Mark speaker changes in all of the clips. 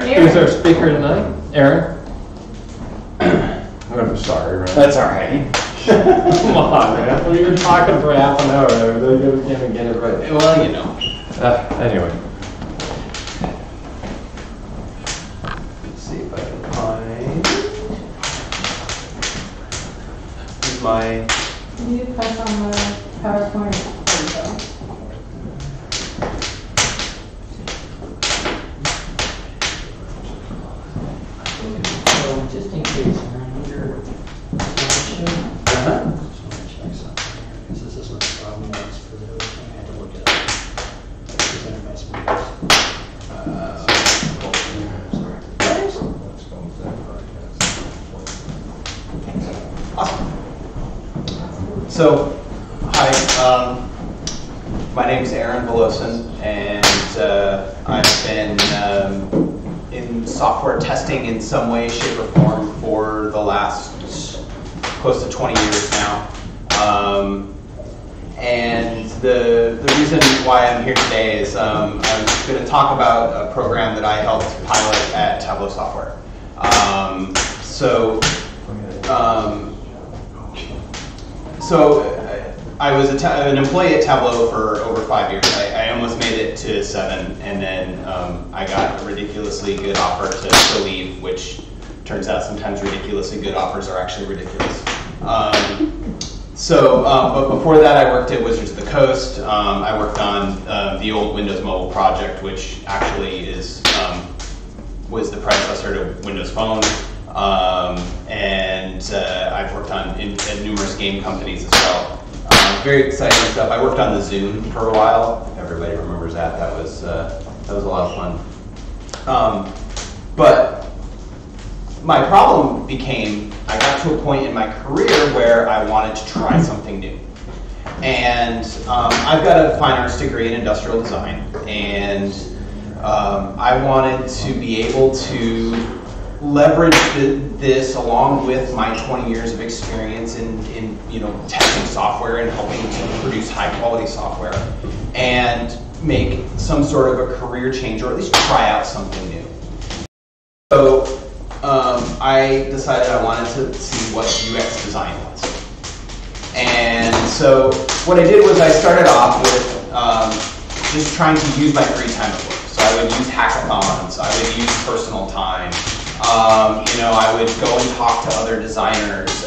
Speaker 1: Who's our speaker tonight? Aaron?
Speaker 2: I'm sorry, right?
Speaker 1: That's all right. Come on, man. We were talking for half an hour. They're going to get it right.
Speaker 3: Well, you know.
Speaker 1: Anyway. Let's see if I can find. Here's my.
Speaker 4: Can you press on the PowerPoint? There you go.
Speaker 3: So just in case, around your slideshow, just want to check something here, because this is what the problem was for the other thing. I had to look it up. Presented by speakers. Awesome. So, hi, my name is Aaron Volosin, and I've been in software testing in some way, shape, or form for the last close to 20 years now. And the reason why I'm here today is I'm going to talk about a program that I helped pilot at Tableau Software. I was an employee at Tableau for over 5 years. I almost made it to 7, and then I got a ridiculously good offer to leave, which turns out sometimes ridiculously good offers are actually ridiculous. But before that, I worked at Wizards of the Coast. I worked on the old Windows Mobile project, which actually was the predecessor to Windows Phone. I've worked on at numerous game companies as well. Very exciting stuff. I worked on the Zune for a while. Everybody remembers that. That was a lot of fun. But my problem became, I got to a point in my career where I wanted to try something new. And I've got a fine arts degree in industrial design, and I wanted to be able to leverage this along with my 20 years of experience in testing software and helping to produce high quality software, and make some sort of a career change, or at least try out something new. So I decided I wanted to see what UX design was. And so what I did was I started off with just trying to use my free time at work. So I would use hackathons, I would use personal time. I would go and talk to other designers,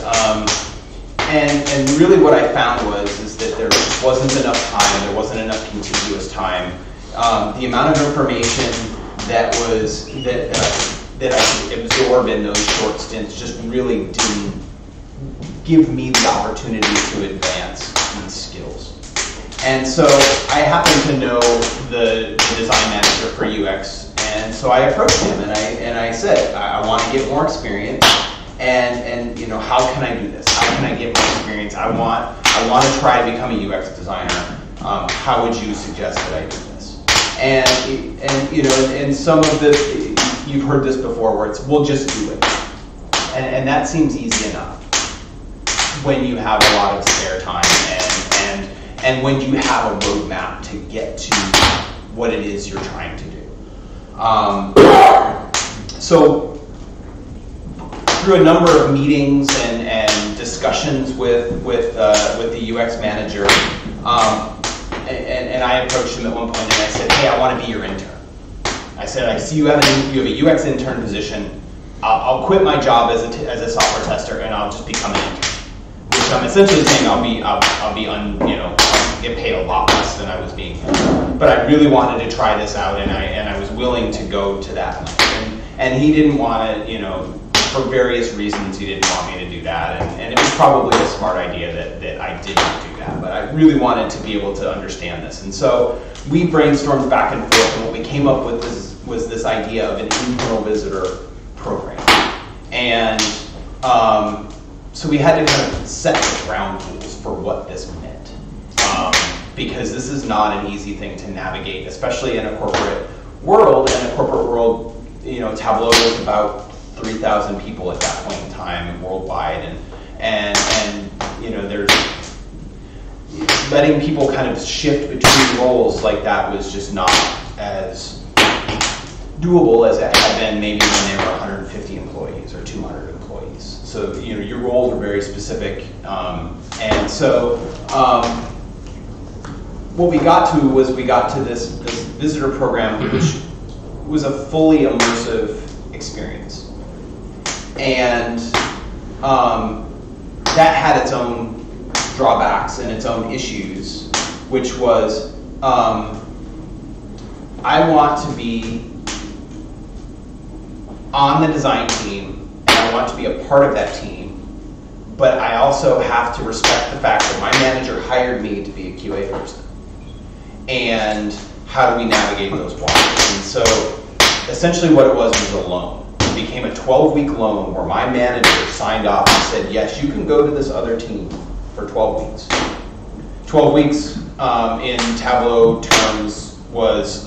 Speaker 3: and really what I found is that there wasn't enough time, there wasn't enough contiguous time. The amount of information that I could absorb in those short stints just really didn't give me the opportunity to advance these skills. And so I happened to know the design manager for UX. And so I approached him and I said, I want to get more experience, and how can I do this? How can I get more experience? I want to try to become a UX designer. How would you suggest that I do this? And some of this, you've heard this before, where it's, we'll just do it. And that seems easy enough when you have a lot of spare time and when you have a roadmap to get to what it is you're trying to do. So through a number of meetings and discussions with the UX manager, and I approached him at one point and I said, hey, I want to be your intern. I said, I see you have a UX intern position. I'll quit my job as a software tester and I'll just become an intern. Which I'm essentially saying I'll get paid a lot less than I was being paid. But I really wanted to try this out, and I was willing to go to that length. And he didn't want to, for various reasons, he didn't want me to do that. And it was probably a smart idea that I didn't do that. But I really wanted to be able to understand this. And so we brainstormed back and forth, and what we came up with was this idea of an internal visitor program. And so we had to kind of set the ground rules for what this meant. Because this is not an easy thing to navigate, especially in a corporate world. In a corporate world, Tableau was about 3,000 people at that point in time worldwide, and there's letting people kind of shift between roles like that was just not as doable as it had been maybe when they were 150 employees or 200 employees. So your roles were very specific, and so what we got to was this visitor program, which was a fully immersive experience, and that had its own drawbacks and its own issues, which was I want to be on the design team, and I want to be a part of that team, but I also have to respect the fact that my manager hired me to be a QA person. And how do we navigate those waters? And so essentially what it was a loan. It became a 12-week loan where my manager signed off and said, yes, you can go to this other team for 12 weeks. 12 weeks in Tableau terms was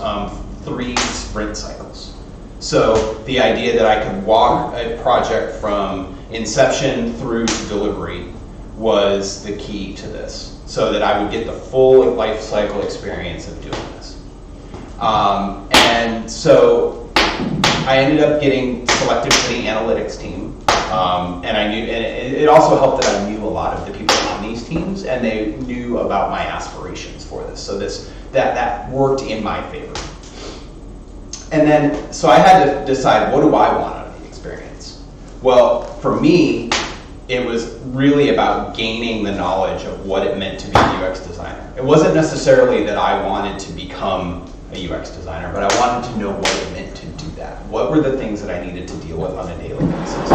Speaker 3: 3 sprint cycles. So the idea that I could walk a project from inception through to delivery was the key to this, so that I would get the full life cycle experience of doing this. And so I ended up getting selected for the analytics team. And I knew, and it also helped that I knew a lot of the people on these teams, and they knew about my aspirations for this. So that worked in my favor. And then, so I had to decide, what do I want out of the experience? Well, for me, it was really about gaining the knowledge of what it meant to be a UX designer. It wasn't necessarily that I wanted to become a UX designer, but I wanted to know what it meant to do that. What were the things that I needed to deal with on a daily basis?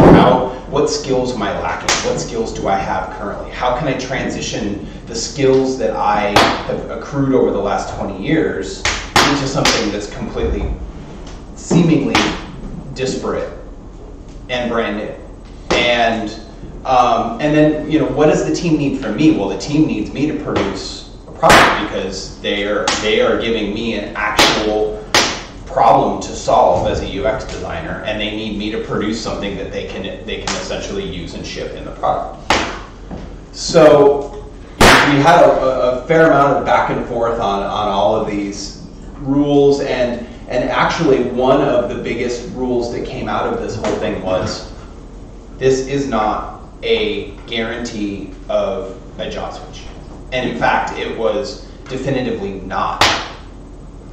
Speaker 3: What skills am I lacking? What skills do I have currently? How can I transition the skills that I have accrued over the last 20 years into something that's completely, seemingly disparate and brand new? And then, what does the team need from me? Well, the team needs me to produce a product because they are giving me an actual problem to solve as a UX designer, and they need me to produce something that they can essentially use and ship in the product. So we had a fair amount of back and forth on all of these rules, and actually one of the biggest rules that came out of this whole thing was, this is not a guarantee of a job switch. And in fact, it was definitively not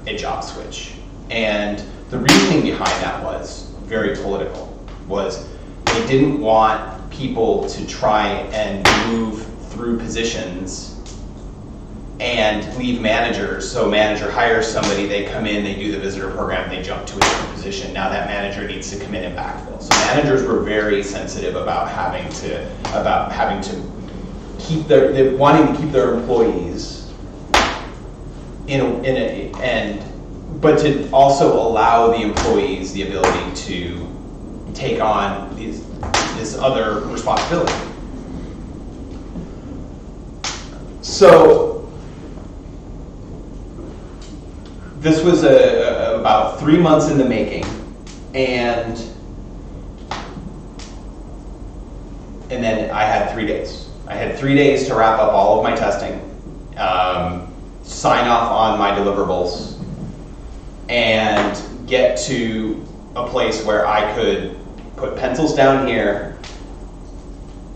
Speaker 3: a job switch. And the reasoning behind that was very political, was they didn't want people to try and move through positions and leave managers. So manager hires somebody, they come in, they do the visitor program, they jump to a different position. Now that manager needs to come in and backfill. So managers were very sensitive about having to keep wanting to keep their employees but to also allow the employees the ability to take on this other responsibility. So this was about 3 months in the making, and then I had 3 days. I had 3 days to wrap up all of my testing, sign off on my deliverables, and get to a place where I could put pencils down here,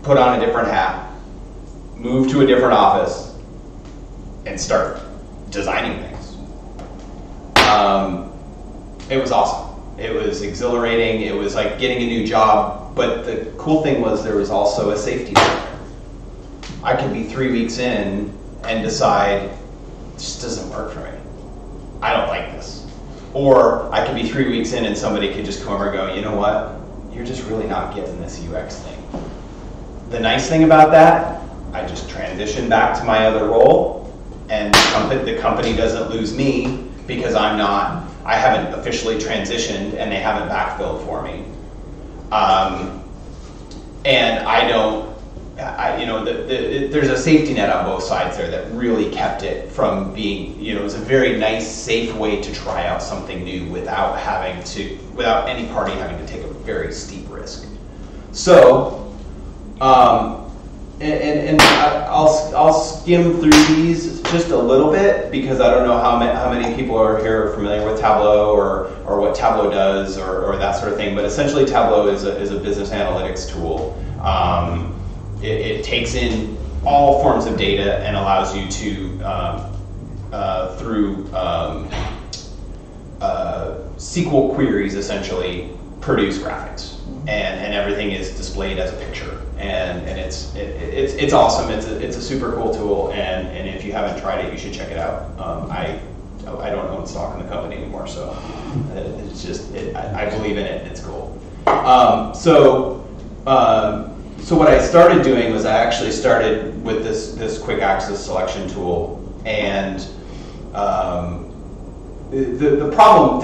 Speaker 3: put on a different hat, move to a different office, and start designing things. It was awesome. It was exhilarating. It was like getting a new job. But the cool thing was there was also a safety net. I could be 3 weeks in and decide, this doesn't work for me. I don't like this. Or I could be 3 weeks in and somebody could just come over and go, you know what? You're just really not getting this UX thing. The nice thing about that, I just transition back to my other role, and the company doesn't lose me because I haven't officially transitioned and they haven't backfilled for me. And there's a safety net on both sides there that really kept it from being, it was a very nice, safe way to try out something new without any party having to take a very steep risk. So, and I'll skim through these just a little bit, because I don't know how many people are here familiar with Tableau or what Tableau does or that sort of thing. But essentially, Tableau is a business analytics tool. It takes in all forms of data and allows you to, through SQL queries, essentially produce graphics, and everything is displayed as a picture, and it's awesome. It's a super cool tool, and if you haven't tried it, you should check it out. I don't own stock in the company anymore, so it's just I believe in it. It's cool. So what I started doing was I actually started with this quick access selection tool, and the problem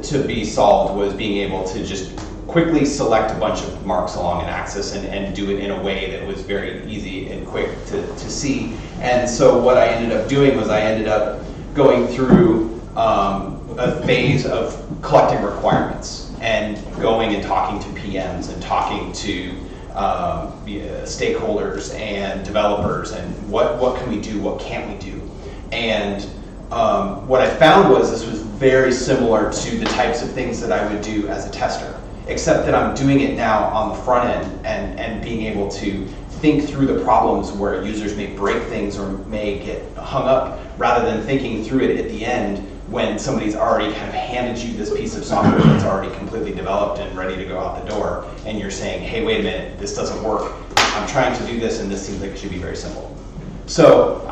Speaker 3: to be solved was being able to just quickly select a bunch of marks along an axis and do it in a way that was very easy and quick to see. And so what I ended up doing was I ended up going through a phase of collecting requirements and going and talking to PMs and talking to stakeholders and developers and what can we do, what can't we do. And what I found was this was very similar to the types of things that I would do as a tester, except that I'm doing it now on the front end and being able to think through the problems where users may break things or may get hung up, rather than thinking through it at the end when somebody's already kind of handed you this piece of software that's already completely developed and ready to go out the door, and you're saying, hey, wait a minute, this doesn't work. I'm trying to do this, and this seems like it should be very simple. So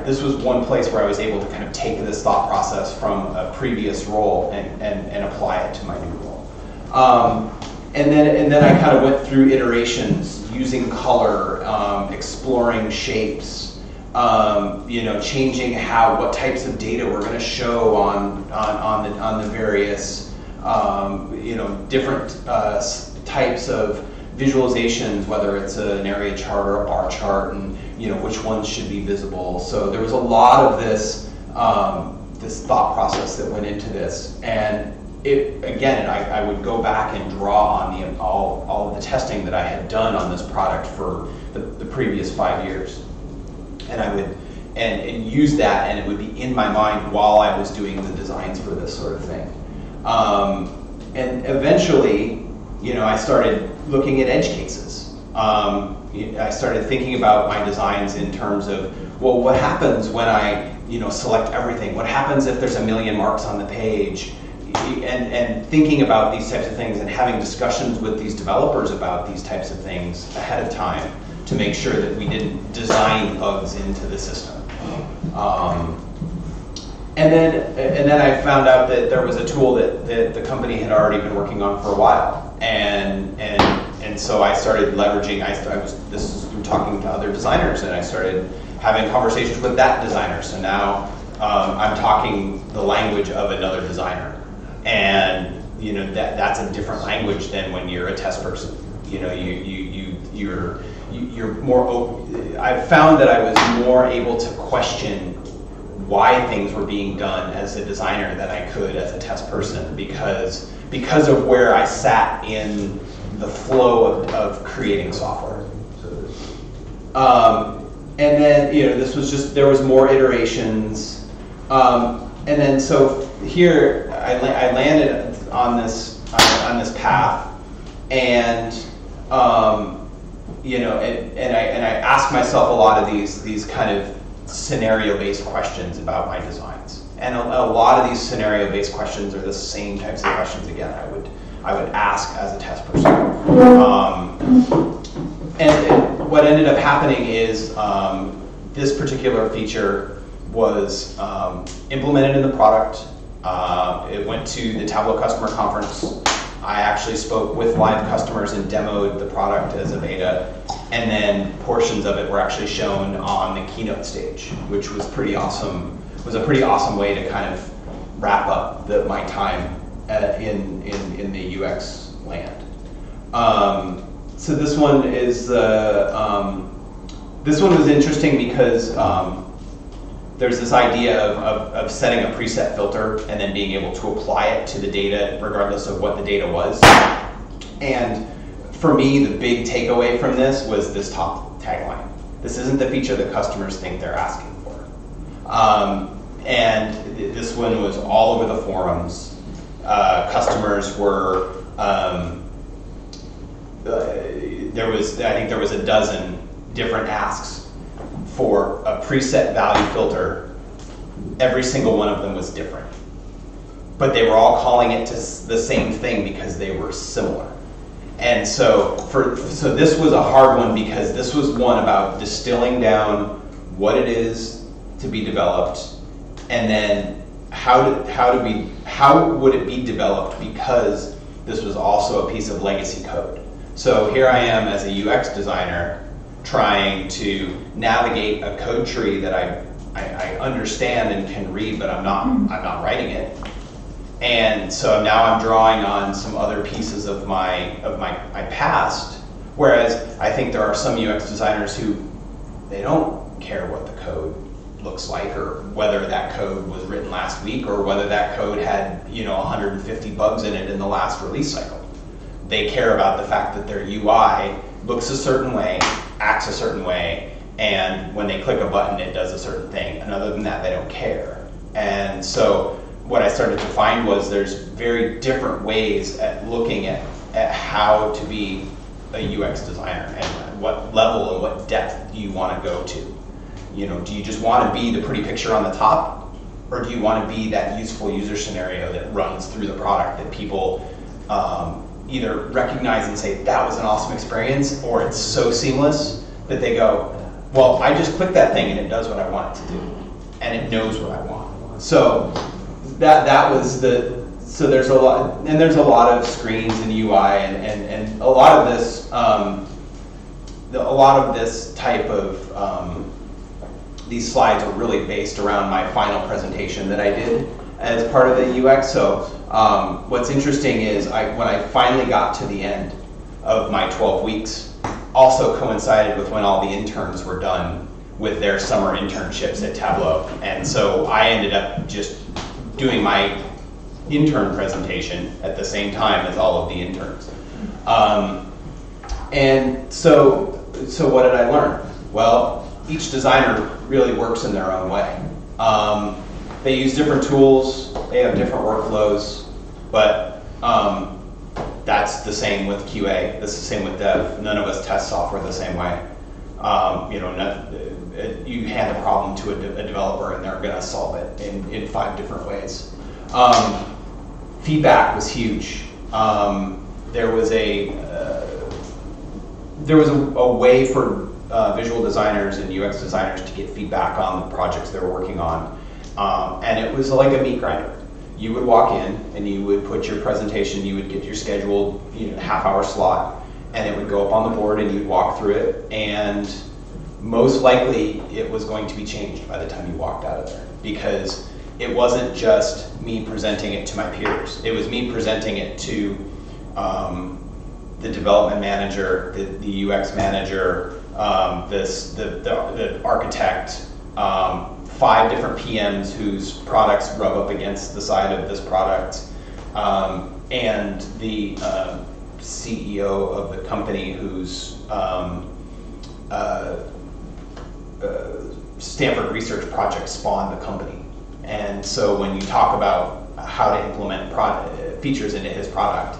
Speaker 3: this was one place where I was able to kind of take this thought process from a previous role and apply it to my new role. And then I kind of went through iterations using color, exploring shapes, changing what types of data we're going to show on the various different types of visualizations, whether it's an area chart or a bar chart, and which ones should be visible. So there was a lot of this this thought process that went into this, and I would go back and draw on all of the testing that I had done on this product for the previous 5 years, and I would and use that, and it would be in my mind while I was doing the designs for this sort of thing. And eventually, I started looking at edge cases. I started thinking about my designs in terms of, well, what happens when I, select everything? What happens if there's a million marks on the page? And thinking about these types of things and having discussions with these developers about these types of things ahead of time to make sure that we didn't design bugs into the system. And then I found out that there was a tool that the company had already been working on for a while, and so I started leveraging. This is through talking to other designers, and I started having conversations with that designer. So now I'm talking the language of another designer, and that's a different language than when you're a test person. You're more open. I found that I was more able to question why things were being done as a designer than I could as a test person, because of where I sat in the flow of creating software. And then this was just, there was more iterations, and then so here I landed on this path, and and I asked myself a lot of these kind of scenario-based questions about my designs, and a lot of these scenario-based questions are the same types of questions again I would ask as a test person. And what ended up happening is this particular feature was implemented in the product. It went to the Tableau customer conference. I actually spoke with live customers and demoed the product as a beta, and then portions of it were actually shown on the keynote stage, which was pretty awesome. It was a pretty awesome way to kind of wrap up my time in the UX land. So this one is this one was interesting because there's this idea of setting a preset filter and then being able to apply it to the data regardless of what the data was. And for me, the big takeaway from this was this top tagline. This isn't the feature that customers think they're asking for. And this one was all over the forums. Customers were, I think there was a dozen different asks for a preset value filter. Every single one of them was different. But they were all calling it to the same thing because they were similar. And so this was a hard one because this was one about distilling down what it is to be developed, and then how would it be developed, because this was also a piece of legacy code. So here I am as a UX designer trying to navigate a code tree that I understand and can read, but I'm not writing it. And so now I'm drawing on some other pieces of my past, whereas I think there are some UX designers who, they don't care what the code looks like, or whether that code was written last week, or whether that code had 150 bugs in it in the last release cycle. They care about the fact that their UI looks a certain way, acts a certain way, and when they click a button it does a certain thing, and other than that they don't care. And so what I started to find was there's very different ways at looking at how to be a UX designer, and what level and what depth do you want to go to. Do you just want to be the pretty picture on the top, or do you want to be that useful user scenario that runs through the product that people either recognize and say, that was an awesome experience, or it's so seamless that they go, well, I just click that thing and it does what I want it to do, and it knows what I want. So that was so there's a lot of screens and UI, and a lot of this type of these slides are really based around my final presentation that I did as part of the UX. So what's interesting is when I finally got to the end of my 12 weeks, also coincided with when all the interns were done with their summer internships at Tableau. And so I ended up just doing my intern presentation at the same time as all of the interns. And so what did I learn? Well, each designer really works in their own way. They use different tools, they have different workflows, but that's the same with QA, that's the same with dev. None of us test software the same way. You hand a problem to a developer and they're gonna solve it in 5 different ways. Feedback was huge. There was a way for visual designers and UX designers to get feedback on the projects they were working on. And it was like a meat grinder. You would walk in and you would put your presentation, you would get your scheduled half-hour slot, and it would go up on the board and you'd walk through it, and most likely it was going to be changed by the time you walked out of there, because it wasn't just me presenting it to my peers. It was me presenting it to the development manager, the UX manager, the architect, 5 different PMs whose products rub up against the side of this product, and the CEO of the company whose Stanford research project spawned the company. And so when you talk about how to implement features into his product,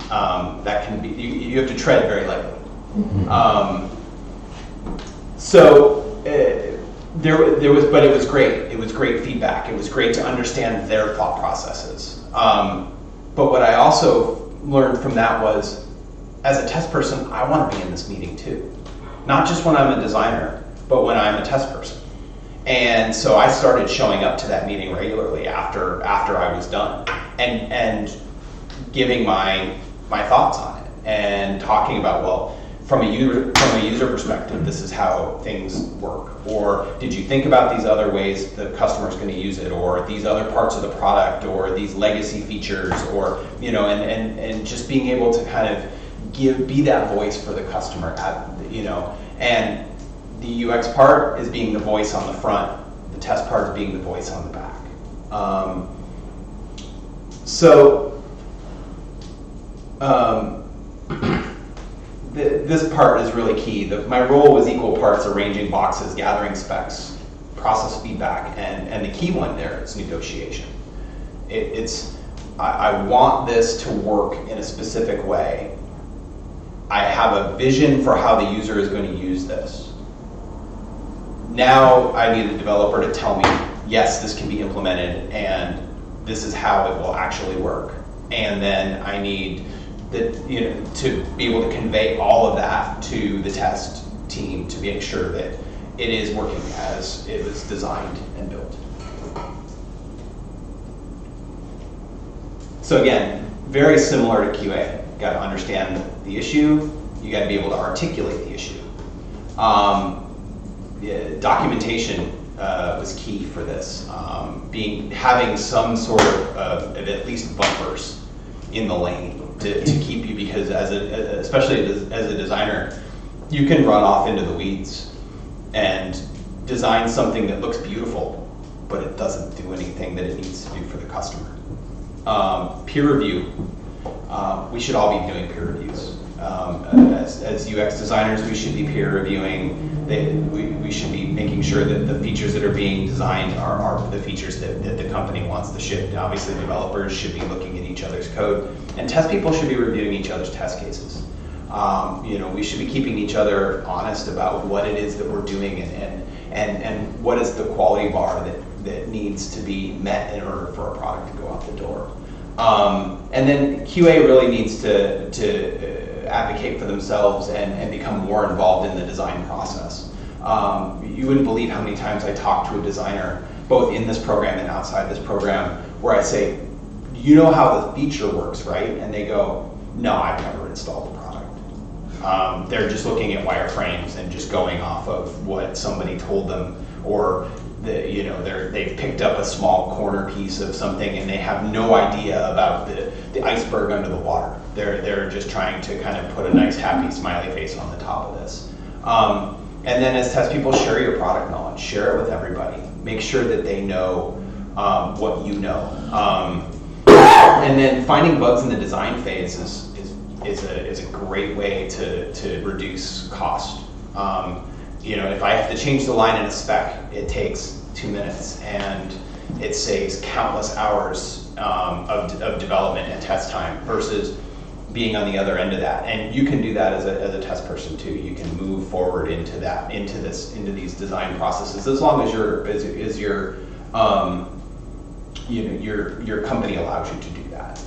Speaker 3: that can be, you have to tread very lightly. But it was great. It was great feedback. It was great to understand their thought processes. But what I also learned from that was, as a test person, I want to be in this meeting too. Not just when I'm a designer, but when I'm a test person. And so I started showing up to that meeting regularly after I was done, and giving my thoughts on it, and talking about, well, from a user perspective, this is how things work. Or did you think about these other ways the customer's going to use it, or these other parts of the product, or these legacy features, or and just being able to kind of be that voice for the customer, and the UX part is being the voice on the front, the test part is being the voice on the back. This part is really key. My role was equal parts arranging boxes, gathering specs, process feedback, and the key one there is negotiation. I want this to work in a specific way. I have a vision for how the user is going to use this. Now I need a developer to tell me, yes, this can be implemented, and this is how it will actually work. And then I need to be able to convey all of that to the test team to make sure that it is working as it was designed and built. So again, very similar to QA. You got to understand the issue. You got to be able to articulate the issue. Documentation was key for this. Having some sort of at least bumpers in the lane to keep you, because especially as a designer, you can run off into the weeds and design something that looks beautiful, but it doesn't do anything that it needs to do for the customer. Peer review. We should all be doing peer reviews. As UX designers, we should be peer reviewing. We should be making sure that the features that are being designed are the features that the company wants to ship. And obviously, developers should be looking at each other's code, and test people should be reviewing each other's test cases. We should be keeping each other honest about what it is that we're doing and what is the quality bar that needs to be met in order for a product to go out the door. And then QA really needs to advocate for themselves and become more involved in the design process. You wouldn't believe how many times I talk to a designer, both in this program and outside this program, where I say, you know how the feature works, right? And they go, no, I've never installed the product. They're just looking at wireframes and just going off of what somebody told them, or they've picked up a small corner piece of something and they have no idea about the iceberg under the water. They're just trying to kind of put a nice happy smiley face on the top of this. And then as test people, share your product knowledge, share it with everybody. Make sure that they know what you know. And then finding bugs in the design phase is a great way to reduce cost. If I have to change the line in a spec, it takes 2 minutes, and it saves countless hours of development and test time versus being on the other end of that. And you can do that as a test person too. You can move forward into these design processes as long as your company allows you to do that.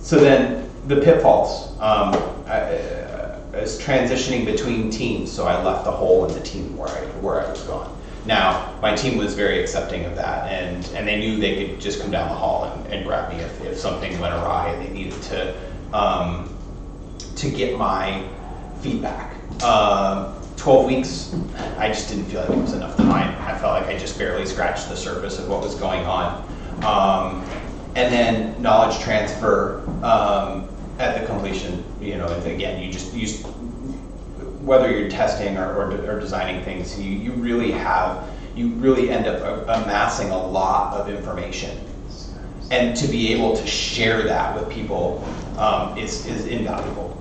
Speaker 3: So then the pitfalls. I was transitioning between teams, so I left a hole in the team where I was gone. Now, my team was very accepting of that, and they knew they could just come down the hall and grab me if something went awry and they needed to get my feedback. 12 weeks, I just didn't feel like it was enough time. I felt like I just barely scratched the surface of what was going on. And then knowledge transfer at the completion. Again, whether you're testing or designing things, you really end up amassing a lot of information, and to be able to share that with people is invaluable.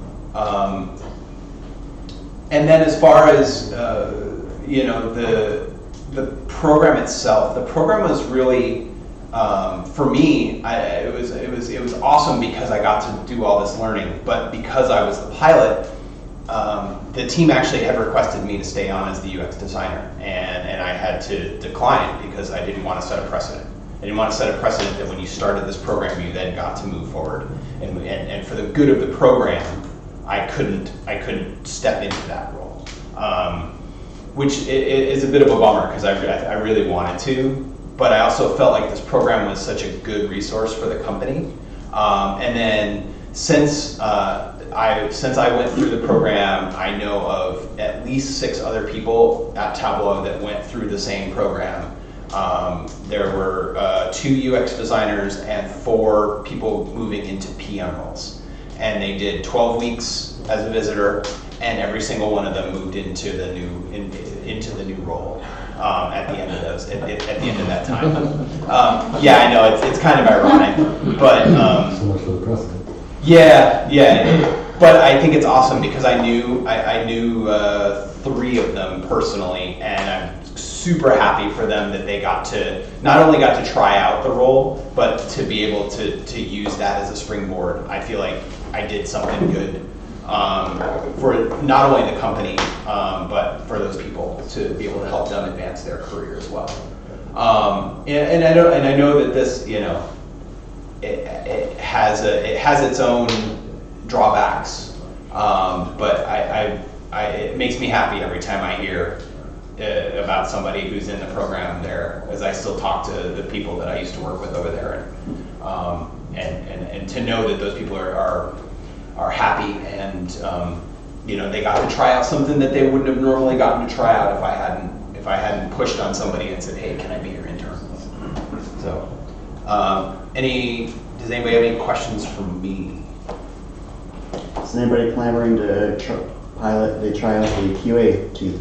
Speaker 3: And then as far as the program itself, the program was really for me. It was awesome because I got to do all this learning, but because I was the pilot, the team actually had requested me to stay on as the UX designer, and I had to decline because I didn't want to set a precedent. I didn't want to set a precedent that when you started this program, you then got to move forward. And for the good of the program, I couldn't step into that role, which is a bit of a bummer because I really wanted to. But I also felt like this program was such a good resource for the company. And then since I went through the program, I know of at least 6 other people at Tableau that went through the same program. There were 2 UX designers and 4 people moving into PM roles. And they did 12 weeks as a visitor, and every single one of them moved into the new role. At the end of that time. Yeah, I know it's kind of ironic, but
Speaker 2: so much for the precedent.
Speaker 3: Yeah. But I think it's awesome because I knew 3 of them personally, and I'm super happy for them that they not only got to try out the role, but to be able to use that as a springboard. I feel like I did something good for not only the company, but for those people to be able to help them advance their career as well. And I know that this, it has its own drawbacks, but it makes me happy every time I hear about somebody who's in the program there, as I still talk to the people that I used to work with over there, and to know that those people are happy, and they got to try out something that they wouldn't have normally gotten to try out if I hadn't pushed on somebody and said, hey, can I be your intern? So, does anybody have any questions for me?
Speaker 2: Is anybody clamoring to pilot the trial the QA team?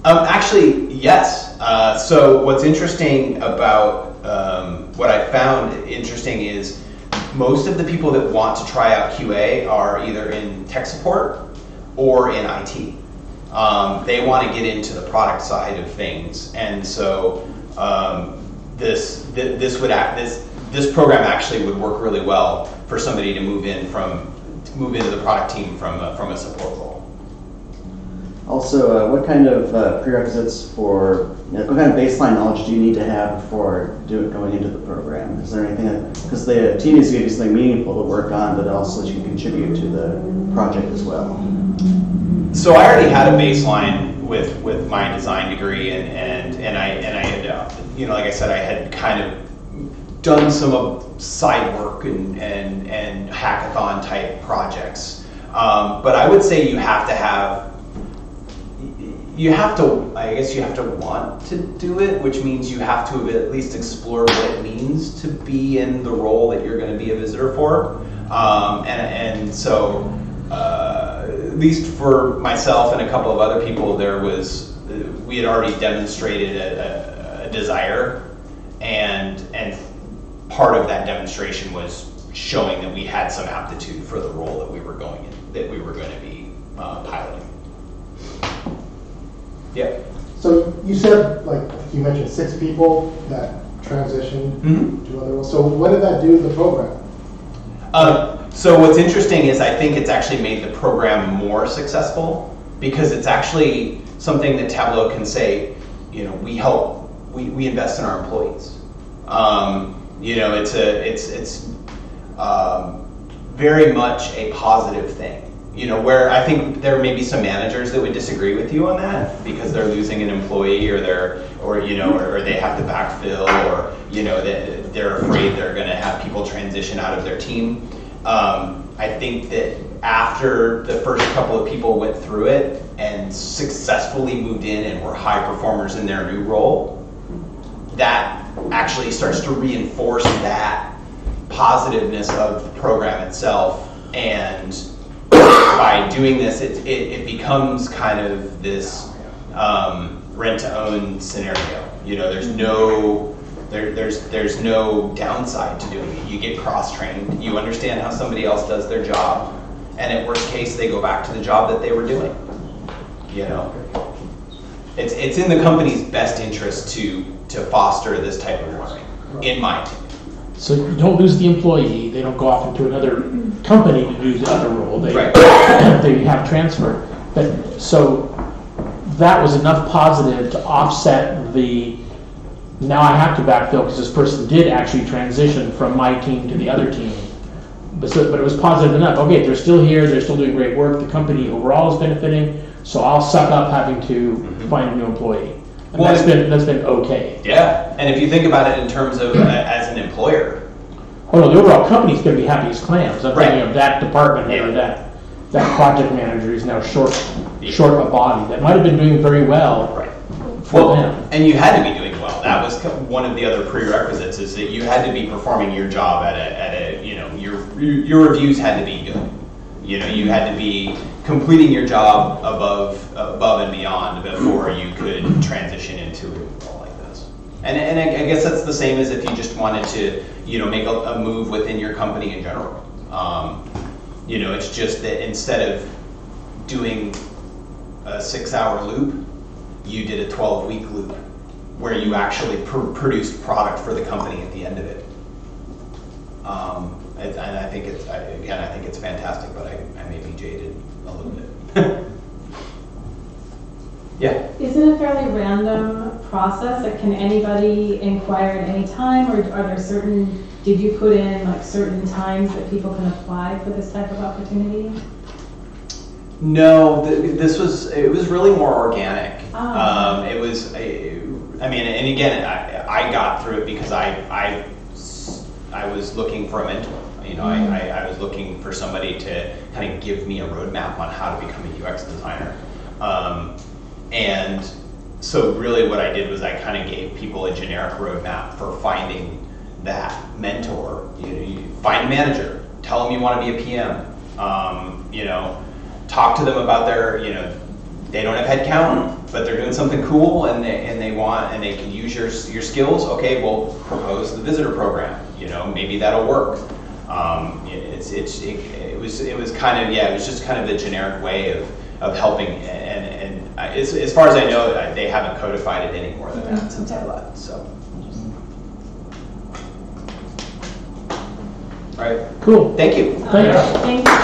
Speaker 3: Actually, yes. So what's interesting about what I found interesting is most of the people that want to try out QA are either in tech support or in IT. They want to get into the product side of things, and so this program actually would work really well for somebody to move into the product team from a support role.
Speaker 2: Also, what kind of prerequisites for, what kind of baseline knowledge do you need to have before going into the program? Is there anything, because the team needs to give you something meaningful to work on, but also that you can contribute to the project as well?
Speaker 3: So I already had a baseline with my design degree, and I had, like I said, I had kind of done some side work and hackathon type projects. But I would say you have to want to do it, which means you have to at least explore what it means to be in the role that you're going to be a visitor for. And so, at least for myself and a couple of other people, we had already demonstrated a desire, and part of that demonstration was showing that we had some aptitude for the role that we were going to be piloting. Yeah.
Speaker 5: So you said, like you mentioned, 6 people that transitioned to other roles. So what did that do to the program?
Speaker 3: So what's interesting is I think it's actually made the program more successful, because it's actually something that Tableau can say, we invest in our employees. It's very much a positive thing. Where I think there may be some managers that would disagree with you on that because they're losing an employee, or they have to backfill, or they're afraid they're going to have people transition out of their team. I think that after the first couple of people went through it and successfully moved in and were high performers in their new role, that actually starts to reinforce that positiveness of the program itself. And by doing this, it becomes kind of this rent-to-own scenario. There's no downside to doing it. You get cross-trained. You understand how somebody else does their job, and at worst case, they go back to the job that they were doing. It's in the company's best interest to foster this type of learning, in my opinion.
Speaker 6: So you don't lose the employee. They don't go off into another company to do the other role. They have transfer. So that was enough positive to offset the, now I have to backfill because this person did actually transition from my team to the other team. But it was positive enough. Okay, they're still here. They're still doing great work. The company overall is benefiting. So I'll suck up having to find a new employee. And that's been okay.
Speaker 3: Yeah, and if you think about it in terms of as an employer.
Speaker 6: Oh no, the overall company's going to be happy as clams. I'm thinking of that department head or that project manager is now short a body that might have been doing very well for them.
Speaker 3: And you had to be doing well. That was one of the other prerequisites, is that you had to be performing your job your reviews had to be good. You had to be completing your job above and beyond before you could transition into a role like this. And I guess that's the same as if you just wanted to, make a move within your company in general. It's just that instead of doing a 6-hour loop, you did a 12-week loop where you actually produced product for the company at the end of it. And I think it's, again, I think it's fantastic, but I may be jaded a little bit. Yeah?
Speaker 4: Isn't it a fairly random process? Like, can anybody inquire at any time, or are there certain, did you put in like certain times that people can apply for this type of opportunity?
Speaker 3: No, it was really more organic.
Speaker 4: Oh.
Speaker 3: It was, I mean, and again, I got through it because I was looking for a mentor. You know, I was looking for somebody to kind of give me a roadmap on how to become a UX designer. And so really what I did was I kind of gave people a generic roadmap for finding that mentor. You find a manager, tell them you want to be a PM, you know, talk to them about their, you know, they don't have headcount, but they're doing something cool and they can use your skills. Okay, well, propose the visitor program. You know, maybe that'll work. It was kind of, yeah, it was just kind of a generic way of helping, and as far as I know, they haven't codified it any more than that since I left. So, all right,
Speaker 6: Cool.
Speaker 3: thank you.
Speaker 6: Thanks.
Speaker 4: Thank you.